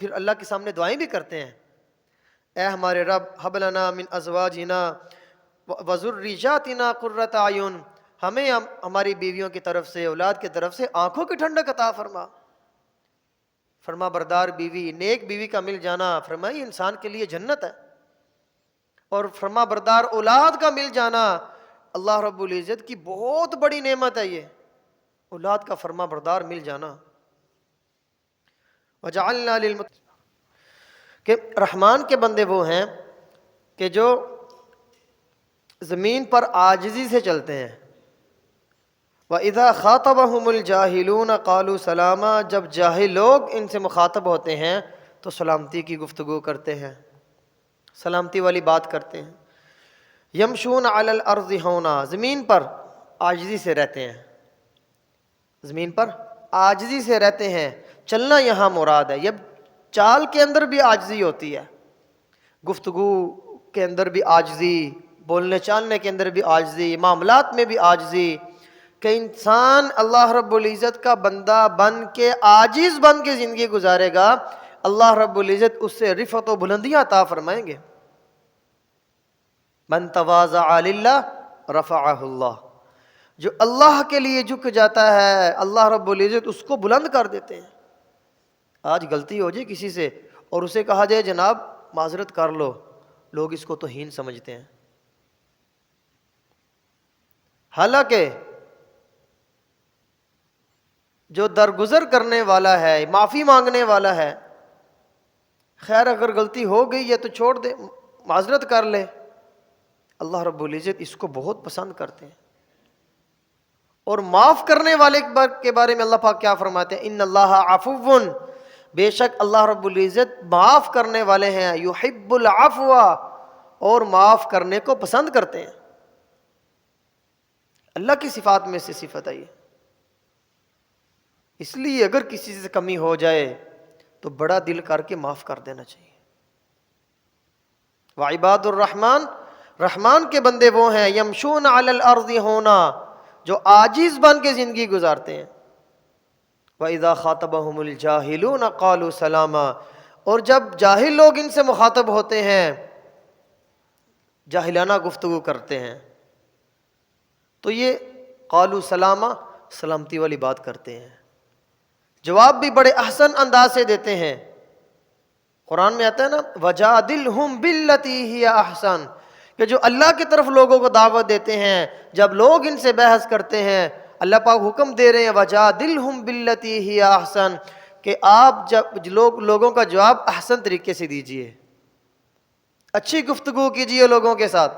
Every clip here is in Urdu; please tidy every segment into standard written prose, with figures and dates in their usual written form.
پھر اللہ کے سامنے دعائیں بھی کرتے ہیں، اے ہمارے رب ہب لنا من ازواجنا وذریاتنا قرۃ اعین، ہمیں ہماری بیویوں کی طرف سے، اولاد کی طرف سے آنکھوں کی ٹھنڈک عطا فرما۔ فرما بردار بیوی، نیک بیوی کا مل جانا فرمایا یہ انسان کے لیے جنت ہے، اور فرما بردار اولاد کا مل جانا اللہ رب العزت کی بہت بڑی نعمت ہے، یہ اولاد کا فرما بردار مل جانا۔ وجعلنا کہ رحمان کے بندے وہ ہیں کہ جو زمین پر عاجزی سے چلتے ہیں۔ وَإِذَا خَاطَبَهُمُ الْجَاهِلُونَ قَالُوا سَلَامًا، جب جاہل لوگ ان سے مخاطب ہوتے ہیں تو سلامتی کی گفتگو کرتے ہیں، سلامتی والی بات کرتے ہیں۔ یمشون علی الارض ہونا، زمین پر عاجزی سے رہتے ہیں، زمین پر عاجزی سے رہتے ہیں، چلنا یہاں مراد ہے۔ یہ چال کے اندر بھی عاجزی ہوتی ہے، گفتگو کے اندر بھی عاجزی، بولنے چالنے کے اندر بھی عاجزی، معاملات میں بھی عاجزی، کہ انسان اللہ رب العزت کا بندہ بن کے عاجز بن کے زندگی گزارے گا، اللہ رب العزت اس سے رفعت و بلندیاں عطا فرمائیں گے۔ من تواضع للہ رفعہ اللہ، جو اللہ کے لیے جھک جاتا ہے اللہ رب العزت اس کو بلند کر دیتے ہیں۔ آج غلطی ہو جائے کسی سے اور اسے کہا جائے جناب معذرت کر لو، لوگ اس کو توہین سمجھتے ہیں، حالانکہ جو درگزر کرنے والا ہے، معافی مانگنے والا ہے، خیر اگر غلطی ہو گئی ہے تو چھوڑ دے، معذرت کر لے، اللہ رب العزت اس کو بہت پسند کرتے ہیں۔ اور معاف کرنے والے کے بارے میں اللہ پاک کیا فرماتے ہیں؟ ان اللہ عفو، بے شک اللہ رب العزت معاف کرنے والے ہیں، یحب العفو، اور معاف کرنے کو پسند کرتے ہیں۔ اللہ کی صفات میں سے صفت ہے یہ، اس لیے اگر کسی سے کمی ہو جائے تو بڑا دل کر کے معاف کر دینا چاہیے۔ وعباد الرحمن، رحمان کے بندے وہ ہیں، یمشون علی الارض ہونا، جو عاجز بن کے زندگی گزارتے ہیں۔ وَإِذَا خَاطَبَهُمُ الْجَاهِلُونَ قَالُوا سَلَامًا، اور جب جاہل لوگ ان سے مخاطب ہوتے ہیں، جاہلانہ گفتگو کرتے ہیں، تو یہ قالوا سلاما، سلامتی والی بات کرتے ہیں، جواب بھی بڑے احسن انداز سے دیتے ہیں۔ قرآن میں آتا ہے نا وَجَادِلْهُمْ بِالَّتِي هِيَ أَحْسَنُ، کہ جو اللہ کی طرف لوگوں کو دعوت دیتے ہیں، جب لوگ ان سے بحث کرتے ہیں، اللہ پاک حکم دے رہے ہیں وَجَادِلْهُمْ بِالَّتِي هِيَ أَحْسَنُ، کہ آپ جب لوگوں کا جواب احسن طریقے سے دیجئے، اچھی گفتگو کیجئے لوگوں کے ساتھ۔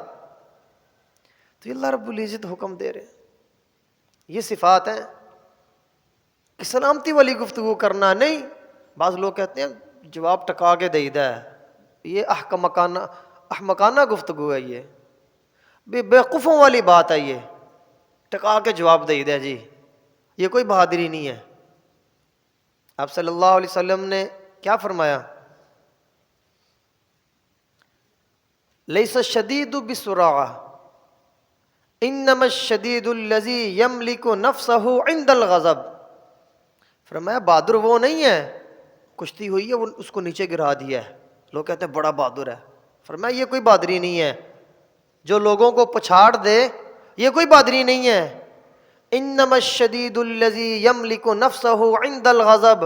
تو یہ اللہ رب العزت حکم دے رہے ہیں، یہ صفات ہیں کہ سلامتی والی گفتگو کرنا نہیں۔ بعض لوگ کہتے ہیں جواب ٹکا کے دے دا ہے، یہ احمقانہ گفتگو ہے، یہ بیوقوفوں والی بات ہے، یہ ٹکا کے جواب دے دا جی، یہ کوئی بہادری نہیں ہے۔ آپ صلی اللہ علیہ وسلم نے کیا فرمایا؟ لیس الشدید بالسرعہ انما الشدید الذی یملک نفسہ عند الغضب، فرمایا بہادر وہ نہیں ہے، کشتی ہوئی ہے وہ اس کو نیچے گرا دیا ہے، لوگ کہتے ہیں بڑا بہادر ہے، فرمایا یہ کوئی بہادری نہیں ہے، جو لوگوں کو پچھاڑ دے یہ کوئی بہادری نہیں ہے۔ انما الشدید الذی یملک نفسہ عند الغضب،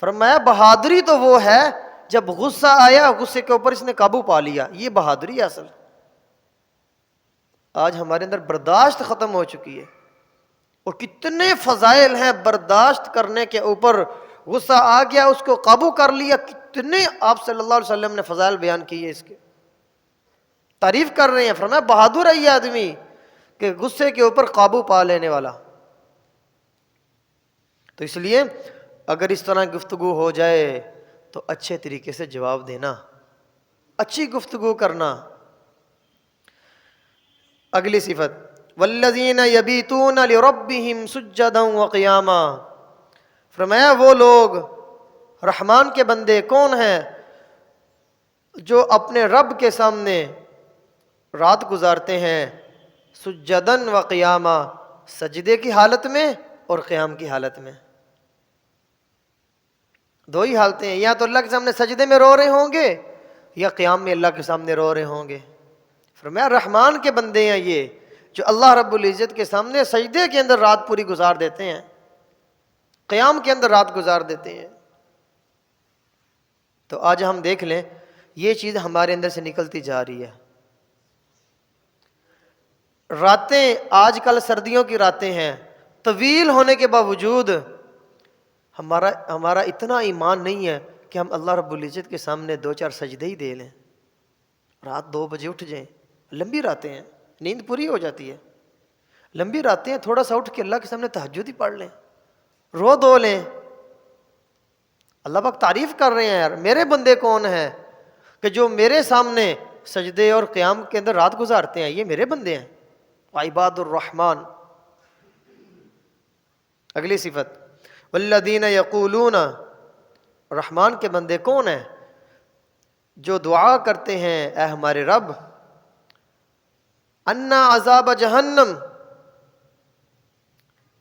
فرمایا بہادری تو وہ ہے جب غصہ آیا، غصے کے اوپر اس نے قابو پا لیا، یہ بہادری ہے اصل۔ آج ہمارے اندر برداشت ختم ہو چکی ہے، اور کتنے فضائل ہیں برداشت کرنے کے اوپر، غصہ آ گیا اس کو قابو کر لیا، کتنے آپ صلی اللہ علیہ وسلم نے فضائل بیان کیے، اس کے تعریف کر رہے ہیں، فرمایا بہادر ہے یہ آدمی کہ غصے کے اوپر قابو پا لینے والا۔ تو اس لیے اگر اس طرح گفتگو ہو جائے تو اچھے طریقے سے جواب دینا، اچھی گفتگو کرنا۔ اگلی صفت والذین یبیتون لربہم سجدا وقیاما، فرمایا وہ لوگ رحمان کے بندے کون ہیں جو اپنے رب کے سامنے رات گزارتے ہیں، سجدن وقیاما، سجدے کی حالت میں اور قیام کی حالت میں۔ دو ہی حالتیں ہیں، یا تو اللہ کے سامنے سجدے میں رو رہے ہوں گے یا قیام میں اللہ کے سامنے رو رہے ہوں گے۔ فرمایا رحمان کے بندے ہیں یہ، جو اللہ رب العزت کے سامنے سجدے کے اندر رات پوری گزار دیتے ہیں، قیام کے اندر رات گزار دیتے ہیں۔ تو آج ہم دیکھ لیں یہ چیز ہمارے اندر سے نکلتی جا رہی ہے۔ راتیں آج کل سردیوں کی راتیں ہیں، طویل ہونے کے باوجود ہمارا اتنا ایمان نہیں ہے کہ ہم اللہ رب العزت کے سامنے 2-4 سجدے ہی دے لیں، رات 2 بجے اٹھ جائیں۔ لمبی راتیں ہیں، نیند پوری ہو جاتی ہے، لمبی راتیں ہیں، تھوڑا سا اٹھ کے اللہ کے سامنے تہجد ہی پڑھ لیں، رو دو لیں۔ اللہ پاک تعریف کر رہے ہیں، یار میرے بندے کون ہیں کہ جو میرے سامنے سجدے اور قیام کے اندر رات گزارتے ہیں، یہ میرے بندے ہیں۔ عباد الرحمن، اگلی صفت والذین یقولون، رحمان کے بندے کون ہیں؟ جو دعا کرتے ہیں اے ہمارے رب، انا عذاب جہنم،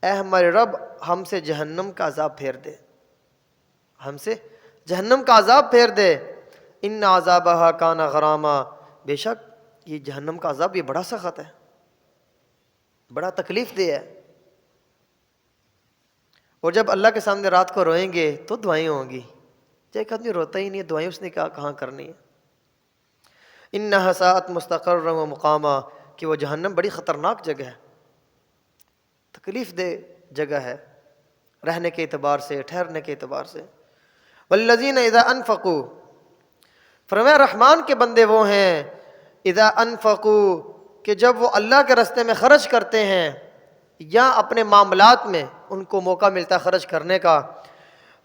اے ہمارے رب ہم سے جہنم کا عذاب پھیر دے، ہم سے جہنم کا عذاب پھیر دے، ان عذابہا کان غراما، بے شک یہ جہنم کا عذاب یہ بڑا سخت ہے، بڑا تکلیف دہ ہے۔ اور جب اللہ کے سامنے رات کو روئیں گے تو دعائیں ہوں گی، جو ایک آدمی روتا ہی نہیں ہے، دعائیں اس نے کہاں کرنی ہے۔ انہا ساءت مستقرا و مقاما، کہ وہ جہنم بڑی خطرناک جگہ ہے، تکلیف دہ جگہ ہے رہنے کے اعتبار سے، ٹھہرنے کے اعتبار سے۔ والذین اذا انفقوا، فرمایا رحمان کے بندے وہ ہیں اذا انفقوا، کہ جب وہ اللہ کے راستے میں خرچ کرتے ہیں یا اپنے معاملات میں ان کو موقع ملتا ہے خرچ کرنے کا،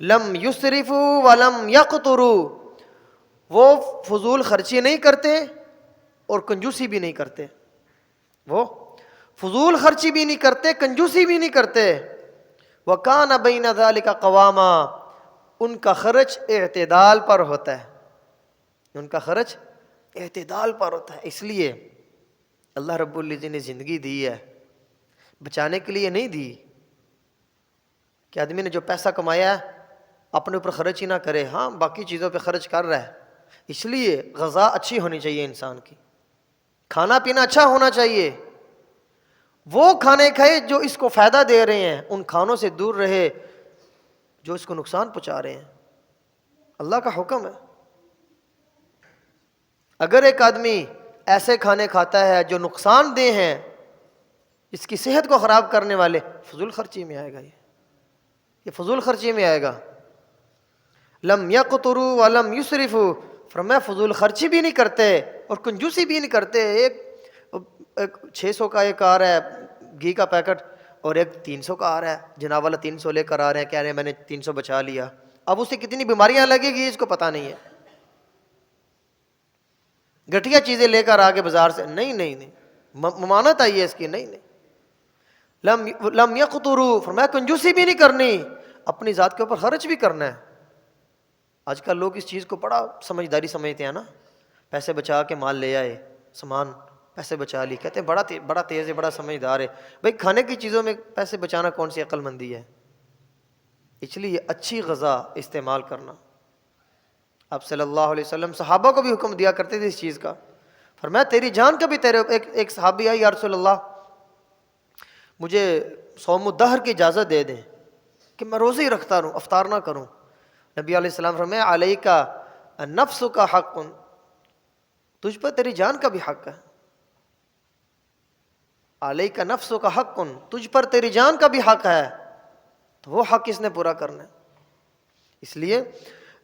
لم یسرفوا ولم یقتروا، وہ فضول خرچی نہیں کرتے اور کنجوسی بھی نہیں کرتے، وہ فضول خرچی بھی نہیں کرتے، کنجوسی بھی نہیں کرتے۔ وَكَانَ بَيْنَ ذَلِكَ قَوَامًا، ان کا خرچ اعتدال پر ہوتا ہے، ان کا خرچ اعتدال پر ہوتا ہے۔ اس لیے اللہ رب العزت نے زندگی دی ہے بچانے کے لیے نہیں دی کہ آدمی نے جو پیسہ کمایا ہے اپنے اوپر خرچ ہی نہ کرے، ہاں باقی چیزوں پہ خرچ کر رہا ہے۔ اس لیے غذا اچھی ہونی چاہیے انسان کی، کھانا پینا اچھا ہونا چاہیے، وہ کھانے کھائے جو اس کو فائدہ دے رہے ہیں، ان کھانوں سے دور رہے جو اس کو نقصان پہنچا رہے ہیں۔ اللہ کا حکم ہے۔ اگر ایک آدمی ایسے کھانے کھاتا ہے جو نقصان دہ ہیں، اس کی صحت کو خراب کرنے والے، فضول خرچی میں آئے گا، یہ فضول خرچی میں آئے گا۔ لم یقتروا ولم یسرفوا، فرمایا فضول خرچی بھی نہیں کرتے اور کنجوسی بھی نہیں کرتے۔ ایک 600 کا ایک آ رہا ہے گھی کا پیکٹ اور ایک 300 کا آ رہا ہے، جناب والا 300 لے کر آ رہے ہیں، کہہ رہے ہیں میں نے 300 بچا لیا، اب اسے کتنی بیماریاں لگے گی اس کو پتہ نہیں ہے۔ گٹھیا چیزیں لے کر آگے بازار سے، نہیں ممانت آئی ہے اس کی، نہیں لم یقتروا، فرمایا کنجوسی بھی نہیں کرنی، اپنی ذات کے اوپر خرچ بھی کرنا ہے۔ آج کل لوگ اس چیز کو بڑا سمجھداری سمجھتے ہیں نا، پیسے بچا کے مال لے آئے، سامان پیسے بچا لی، کہتے ہیں بڑا تیز ہے، بڑا سمجھدار ہے۔ بھائی کھانے کی چیزوں میں پیسے بچانا کون سی عقل مندی ہے؟ اس لیے اچھی غذا استعمال کرنا۔ آپ صلی اللہ علیہ وسلم صحابہ کو بھی حکم دیا کرتے تھے اس چیز کا، فرمایا تیری جان کا بھی تیرے، ایک صحابی آئی، یا رسول اللہ مجھے صوم الدہر کی اجازت دے دیں کہ میں روزے ہی رکھتا رہوں، افطار نہ کروں۔ نبی علیہ السلام فرمایا علیک النفس کا حق، تجھ پر تیری جان کا بھی حق ہے، علیک نفس کا حق، تجھ پر تیری جان کا بھی حق ہے، تو وہ حق اس نے پورا کرنا ہے۔ اس لیے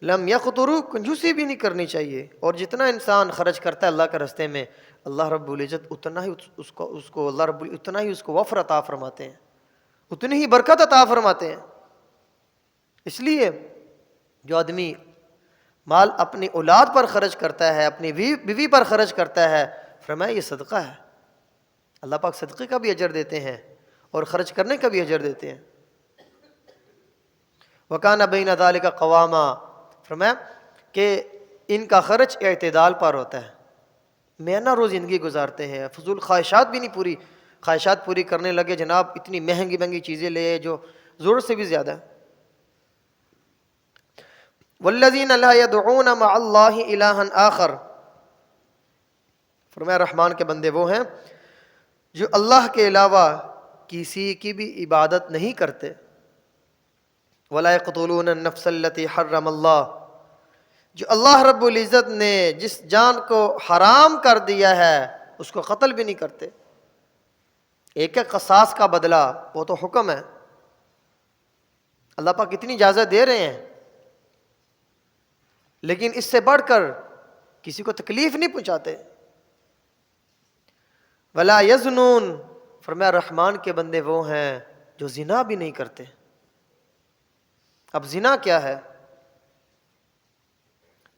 لم یقتروا، کنجوسی بھی نہیں کرنی چاہیے، اور جتنا انسان خرچ کرتا ہے اللہ کے راستے میں، اللہ رب العزت اتنا ہی اس کو اللہ رب العزت اتنا ہی اس کو وفر عطا فرماتے ہیں، اتنی ہی برکت عطا فرماتے ہیں۔ اس لیے جو آدمی مال اپنی اولاد پر خرچ کرتا ہے، اپنی بیوی پر خرچ کرتا ہے، فرمایا یہ صدقہ ہے، اللہ پاک صدقے کا بھی اجر دیتے ہیں اور خرچ کرنے کا بھی اجر دیتے ہیں۔ وَكَانَ بَيْنَ ذَلِكَ قَوَامًا، فرمایا کہ ان کا خرچ اعتدال پر ہوتا ہے، مہینہ روز زندگی گزارتے ہیں، فضول خواہشات پوری کرنے لگے، جناب اتنی مہنگی چیزیں لے جو ضرورت سے بھی زیادہ ہے۔ والذین لا يدعون مع اللہ الہا آخر، فرمایا رحمان کے بندے وہ ہیں جو اللہ کے علاوہ کسی کی بھی عبادت نہیں کرتے. ولا يقتلون النفس التي حرم اللہ، جو اللہ رب العزت نے جس جان کو حرام کر دیا ہے اس کو قتل بھی نہیں کرتے. ایک قصاص کا بدلہ وہ تو حکم ہے، اللہ پاک اتنی اجازت دے رہے ہیں، لیکن اس سے بڑھ کر کسی کو تکلیف نہیں پہنچاتے. ولا یزنون، فرمایا رحمان کے بندے وہ ہیں جو زنا بھی نہیں کرتے. اب زنا کیا ہے؟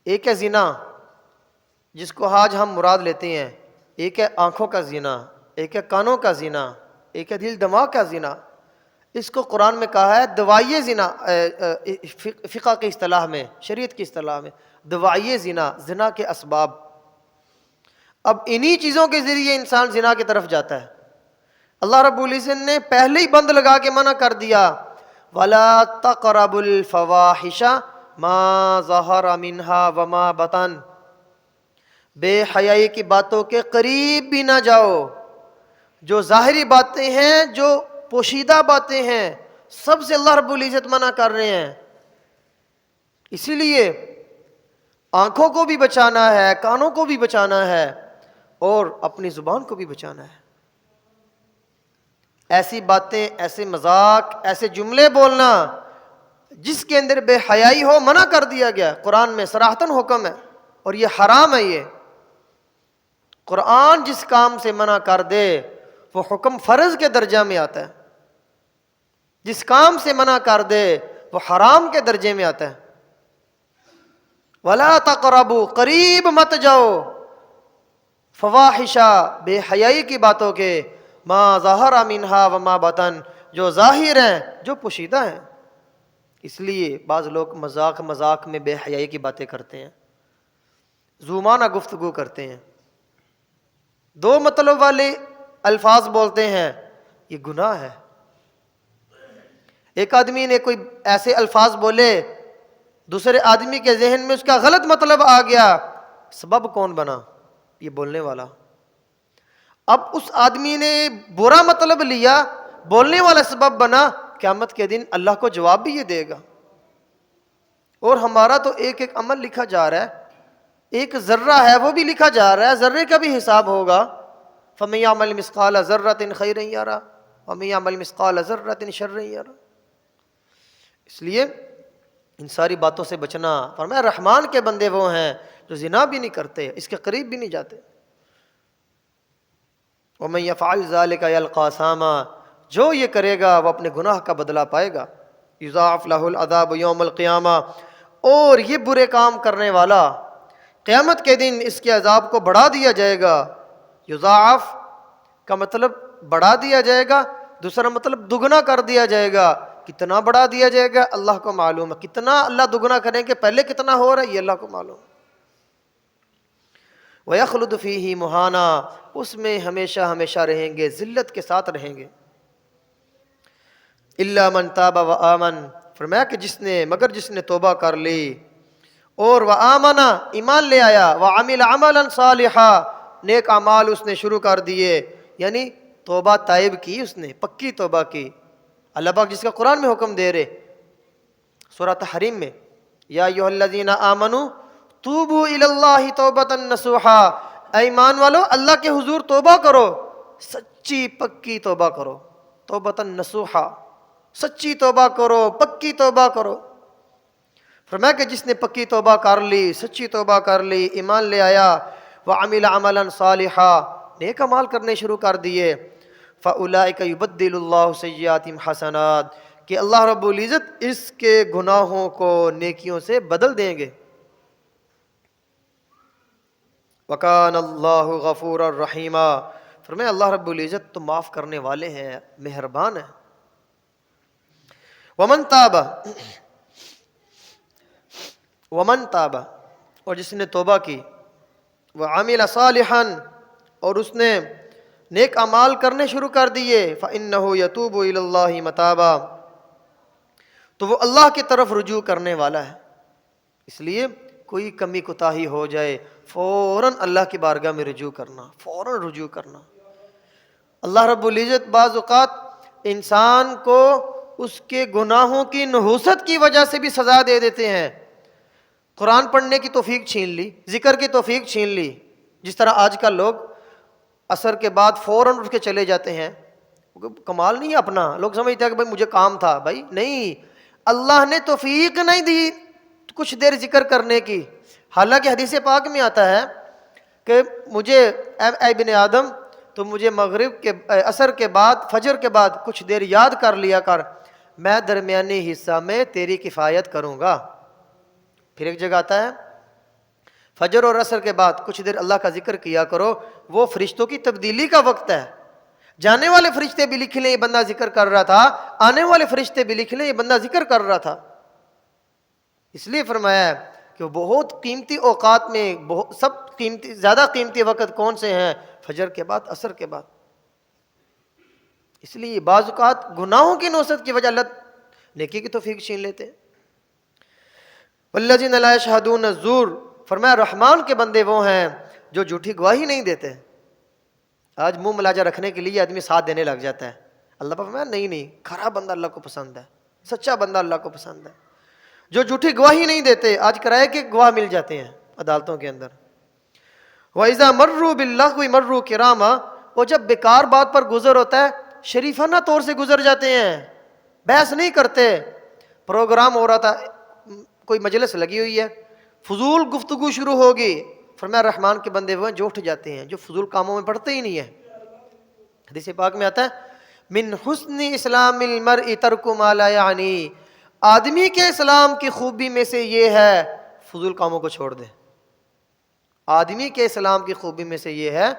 ایک ہے زنا جس کو آج ہم مراد لیتے ہیں، ایک ہے آنکھوں کا زنا، ایک ہے کانوں کا زنا، ایک ہے دل دماغ کا زنا. اس کو قرآن میں کہا ہے دوائی زنا، فقہ کی اصطلاح میں، شریعت کی اصطلاح میں دوائی زنا، زنا کے اسباب. اب انہی چیزوں کے ذریعے انسان زنا کی طرف جاتا ہے. اللہ رب العزت نے پہلے ہی بند لگا کے منع کر دیا، وَلَا تَقْرَبُوا الْفَوَاحِشَ مَا ظَهَرَ مِنْهَا وَمَا بَطَنَ، بے حیائی کی باتوں کے قریب بھی نہ جاؤ. جو ظاہری باتیں ہیں، جو پوشیدہ باتیں ہیں، سب سے اللہ رب العزت منع کر رہے ہیں. اسی لیے آنکھوں کو بھی بچانا ہے، کانوں کو بھی بچانا ہے، اور اپنی زبان کو بھی بچانا ہے. ایسی باتیں، ایسے مذاق، ایسے جملے بولنا جس کے اندر بے حیائی ہو منع کر دیا گیا. قرآن میں صراحتاً حکم ہے، اور یہ حرام ہے. یہ قرآن جس کام سے منع کر دے وہ حکم فرض کے درجہ میں آتا ہے، جس کام سے منع کر دے وہ حرام کے درجے میں آتا ہے. وَلَا تَقْرَبُوا، قریب مت جاؤ، فواحشہ، بے حیائی کی باتوں کے، ما ظہر منہا وما بطن، جو ظاہر ہیں، جو پوشیدہ ہیں. اس لیے بعض لوگ مذاق میں بے حیائی کی باتیں کرتے ہیں، زومانہ گفتگو کرتے ہیں، دو مطلب والے الفاظ بولتے ہیں. یہ گناہ ہے. ایک آدمی نے کوئی ایسے الفاظ بولے، دوسرے آدمی کے ذہن میں اس کا غلط مطلب آ گیا، سبب کون بنا؟ یہ بولنے والا. اب اس آدمی نے برا مطلب لیا، بولنے والا سبب بنا. قیامت کے دن اللہ کو جواب بھی یہ دے گا. اور ہمارا تو ایک ایک عمل لکھا جا رہا ہے، ایک ذرہ ہے وہ بھی لکھا جا رہا ہے، ذرے کا بھی حساب ہوگا. فَمَن يَعْمَلْ مِثْقَالَ ذَرَّةٍ خَيْرًا يَرَهُ وَمَن يَعْمَلْ مِثْقَالَ ذَرَّةٍ شَرًّا يَرَهُ. اس لیے ان ساری باتوں سے بچنا. فرمایا رحمان کے بندے وہ ہیں جو زنا بھی نہیں کرتے، اس کے قریب بھی نہیں جاتے. وَمَن يَفْعَلْ ذَلِكَ يَلْقَى أَثَامًا، جو یہ کرے گا وہ اپنے گناہ کا بدلہ پائے گا. يُضَاعَفْ لَهُ الْعَذَابُ يَوْمَ الْقِيَامَةِ، اور یہ برے کام کرنے والا قیامت کے دن اس کے عذاب کو بڑھا دیا جائے گا. یضاعف کا مطلب بڑھا دیا جائے گا، دوسرا مطلب دگنا کر دیا جائے گا. کتنا بڑھا دیا جائے گا اللہ کو معلوم ہے، کتنا اللہ دگنا کریں کہ پہلے کتنا ہو رہا ہے یہ اللہ کو معلوم. وَيَخْلُدُ فِيهِ مُهَانًا، اس میں ہمیشہ ہمیشہ رہیں گے، ذلت کے ساتھ رہیں گے. إِلَّا مَن تَابَ وَآمَنَ، فرمایا کہ مگر جس نے توبہ کر لی اور وآمنہ، ایمان لے آیا، وعمل عملا صالحا، نیک اعمال اس نے شروع کر دیے. یعنی توبہ تائب کی، اس نے پکی توبہ کی. اللہ پاک جس کا قرآن میں حکم دے رہے سورہ تحریم میں، یا ایھا الذین آمنوا توبوا الی اللہ توبۃ نصوحا، اے ایمان والو اللہ کے حضور توبہ کرو، سچی پکی توبہ کرو. توبۃ نصوحا، سچی توبہ کرو، پکی توبہ کرو. فرمایا کہ جس نے پکی توبہ کر لی، سچی توبہ کر لی، ایمان لے آیا، وعمل عملا صالحا، نیک اعمال کرنے شروع کر دیے، فاولئک یبدل اللہ سیئاتہم حسنات، کہ اللہ رب العزت اس کے گناہوں کو نیکیوں سے بدل دیں گے. وکان اللہ غفورا رحیما، فرمایا اللہ رب العزت تو معاف کرنے والے ہیں، مہربان ہیں. ومن تاب، اور جس نے توبہ کی، وعمل صالحا، اور اس نے نیک اعمال کرنے شروع کر دیے، فإنہ یتوب الی اللہ متابا، تو وہ اللہ کی طرف رجوع کرنے والا ہے. اس لیے کوئی کمی کوتاہی ہو جائے فوراً اللہ کی بارگاہ میں رجوع کرنا، فوراً رجوع کرنا۔ اللہ رب العزت بعض اوقات انسان کو اس کے گناہوں کی نحوست کی وجہ سے بھی سزا دے دیتے ہیں۔ قرآن پڑھنے کی توفیق چھین لی، ذکر کی توفیق چھین لی، جس طرح آج کل لوگ عصر کے بعد فوراً اٹھ کے چلے جاتے ہیں۔ کمال نہیں ہے اپنا، لوگ سمجھتے ہیں کہ بھائی مجھے کام تھا، بھائی نہیں، اللہ نے توفیق نہیں دی کچھ دیر ذکر کرنے کی۔ حالانکہ حدیث پاک میں آتا ہے کہ مجھے اے ابن آدم تو مجھے مغرب کے عصر کے بعد فجر کے بعد کچھ دیر یاد کر لیا کر، میں درمیانی حصہ میں تیری کفایت کروں گا۔ پھر ایک جگہ آتا ہے فجر اور عصر کے بعد کچھ دیر اللہ کا ذکر کیا کرو، وہ فرشتوں کی تبدیلی کا وقت ہے۔ جانے والے فرشتے بھی لکھ لیں یہ بندہ ذکر کر رہا تھا، آنے والے فرشتے بھی لکھ لیں یہ بندہ ذکر کر رہا تھا۔ اس لیے فرمایا ہے کہ بہت قیمتی اوقات میں زیادہ قیمتی وقت کون سے ہیں؟ فجر کے بعد، عصر کے بعد۔ اس لیے بعض اوقات گناہوں کی نوست کی وجہ اللہ نیکی کی توفیق چھین لیتے ہیں۔ والذین لا یشہدون الزور، فرمایا رحمان کے بندے وہ ہیں جو جھوٹی گواہی نہیں دیتے۔ آج منہ ملاجہ رکھنے کے لیے آدمی ساتھ دینے لگ جاتا ہے، اللہ پر فرمایا نہیں، کھرا بندہ اللہ کو پسند ہے، سچا بندہ اللہ کو پسند ہے۔ جو جھوٹی گواہی نہیں دیتے، آج کرائے کے گواہ مل جاتے ہیں عدالتوں کے اندر۔ وَإِذَا مَرُّوا بِاللَّغْوِ مَرُّوا كِرَامًا، اور جب بیکار بات پر گزر ہوتا ہے شریفانہ طور سے گزر جاتے ہیں، بحث نہیں کرتے۔ پروگرام ہو رہا تھا، کوئی مجلس لگی ہوئی ہے، فضول گفتگو شروع ہوگی، فرمایا رحمان کے بندے وہ ہیں جو اٹھ جاتے ہیں، جو فضول کاموں میں پڑتے ہی نہیں ہے۔ حدیث پاک میں آتا ہے من حسن اسلام المرء ترک ما لا یعنی، آدمی کے اسلام کی خوبی میں سے یہ ہے فضول کاموں کو چھوڑ دے۔ آدمی کے اسلام کی خوبی میں سے یہ ہے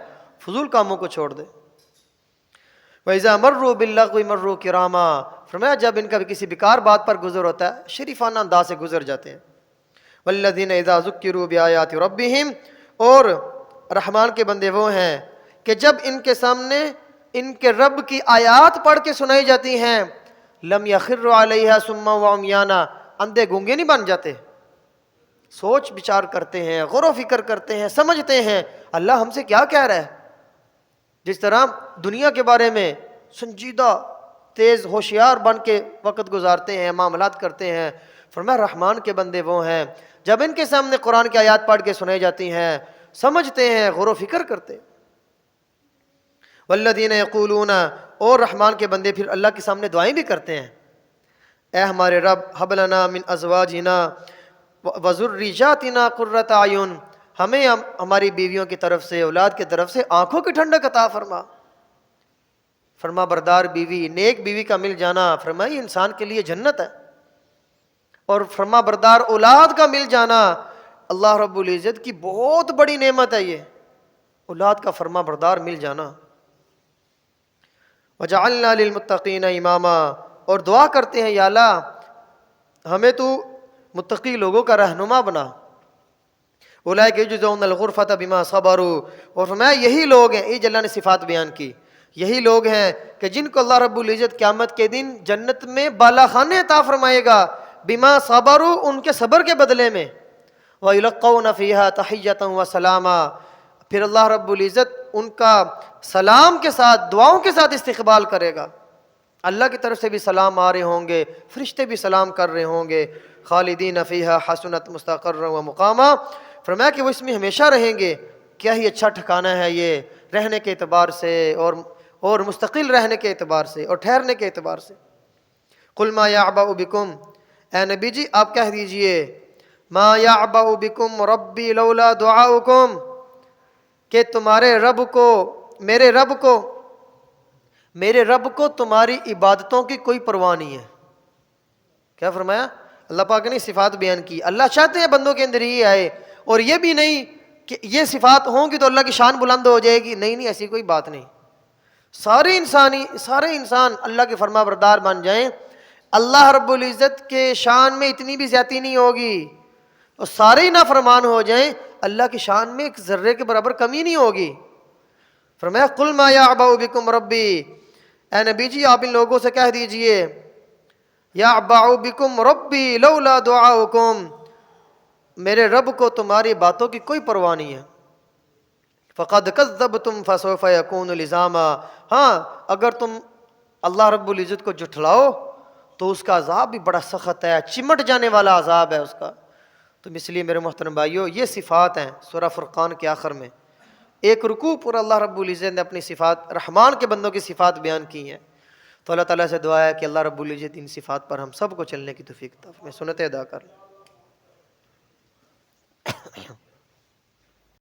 فضول کاموں کو چھوڑ دے۔ وَإِذَا مَرُّوا بِاللَّغْوِ مَرُّوا كِرَامًا، فرمایا جب ان کا کسی بیکار بات پر گزر ہوتا ہے شریفانہ انداز سے گزر جاتے ہیں۔ وَالَّذِينَ إِذَا ذُكِّرُوا بِآيَاتِ رَبِّهِمْ، اور رحمان کے بندے وہ ہیں کہ جب ان کے سامنے ان کے رب کی آیات پڑھ کے سنائی جاتی ہیں لم يخروا علیہا صما وعمیانا، اندھے گونگے نہیں بن جاتے، سوچ بچار کرتے ہیں، غور و فکر کرتے ہیں، سمجھتے ہیں اللہ ہم سے کیا کہہ رہا ہے۔ جس طرح دنیا کے بارے میں سنجیدہ تیز ہوشیار بن کے وقت گزارتے ہیں، معاملات کرتے ہیں، فرمایا رحمان کے بندے وہ ہیں جب ان کے سامنے قرآن کی آیات پڑھ کے سنائی جاتی ہیں سمجھتے ہیں، غور و فکر کرتے ہیں۔ والذین یقولون، اور رحمان کے بندے پھر اللہ کے سامنے دعائیں بھی کرتے ہیں، اے ہمارے رب ھب لنا من ازواجنا وذریاتنا قرۃ اعین، ہمیں ہماری بیویوں کی طرف سے، اولاد کی طرف سے آنکھوں کی ٹھنڈک عطا فرما۔ فرما بردار بیوی، نیک بیوی کا مل جانا فرمایا یہ انسان کے لیے جنت ہے، اور فرما بردار اولاد کا مل جانا اللہ رب العزت کی بہت بڑی نعمت ہے، یہ اولاد کا فرما بردار مل جانا۔ وَجَعَلْنَا لِلْمُتَّقِينَ إِمَامًا، اور دعا کرتے ہیں یا اللہ ہمیں تو متقی لوگوں کا رہنما بنا۔ اولئک یجزون الغرفۃ بما صبروا، اور فرمایا یہی لوگ ہیں، یہ اللہ نے صفات بیان کی، یہی لوگ ہیں کہ جن کو اللہ رب العزت قیامت کے دن جنت میں بالا خانے عطا فرمائے گا، بما صبروا، ان کے صبر کے بدلے میں، وَيُلَقَّوْنَ فِيهَا تَحِيَّةً وَسَلَامًا، پھر اللہ رب العزت ان کا سلام کے ساتھ، دعاؤں کے ساتھ استقبال کرے گا۔ اللہ کی طرف سے بھی سلام آ رہے ہوں گے، فرشتے بھی سلام کر رہے ہوں گے۔ خالدین فیہا حسنت مستقرا و مقاما، فرمایا کہ وہ اس میں ہمیشہ رہیں گے، کیا ہی اچھا ٹھکانہ ہے یہ رہنے کے اعتبار سے اور مستقل رہنے کے اعتبار سے اور ٹھہرنے کے اعتبار سے۔ قل ما یعبأ بکم، اے نبی جی آپ کہہ دیجئے ما یعبأ بکم ربی لولا دعاؤکم، کہ تمہارے رب کو، میرے رب کو تمہاری عبادتوں کی کوئی پرواہ نہیں ہے۔ کیا فرمایا؟ اللہ پاک نے صفات بیان کی، اللہ چاہتے ہیں بندوں کے اندر یہ آئے، اور یہ بھی نہیں کہ یہ صفات ہوں گی تو اللہ کی شان بلند ہو جائے گی، نہیں ایسی کوئی بات نہیں۔ سارے انسان اللہ کے فرما بردار بن جائیں، اللہ رب العزت کے شان میں اتنی بھی زیادتی نہیں ہوگی، اور سارے ہی نافرمان ہو جائیں اللہ کی شان میں ایک ذرے کے برابر کمی نہیں ہوگی۔ فرمایا قل ما یعبأ بکم ربی، اے نبی جی آپ ان لوگوں سے کہہ دیجئے یعبأ بکم ربی لولا دعاؤکم، میرے رب کو تمہاری باتوں کی کوئی پرواہ نہیں ہے. فقد کذبتم فسوف یکون لزاما. ہاں اگر تم اللہ رب العزت کو جھٹلاؤ تو اس کا عذاب بھی بڑا سخت ہے, چمٹ جانے والا عذاب ہے اس کا. تو اس لیے میرے محترم بھائیو, یہ صفات ہیں سورہ فرقان کے آخر میں. ایک رکوع پورا اللہ رب العزت نے اپنی صفات, رحمان کے بندوں کی صفات بیان کی ہیں. تو اللہ تعالیٰ سے دعا ہے کہ اللہ رب العزت ان صفات پر ہم سب کو چلنے کی توفیق عطا فرمائے. سنتیں ادا کر.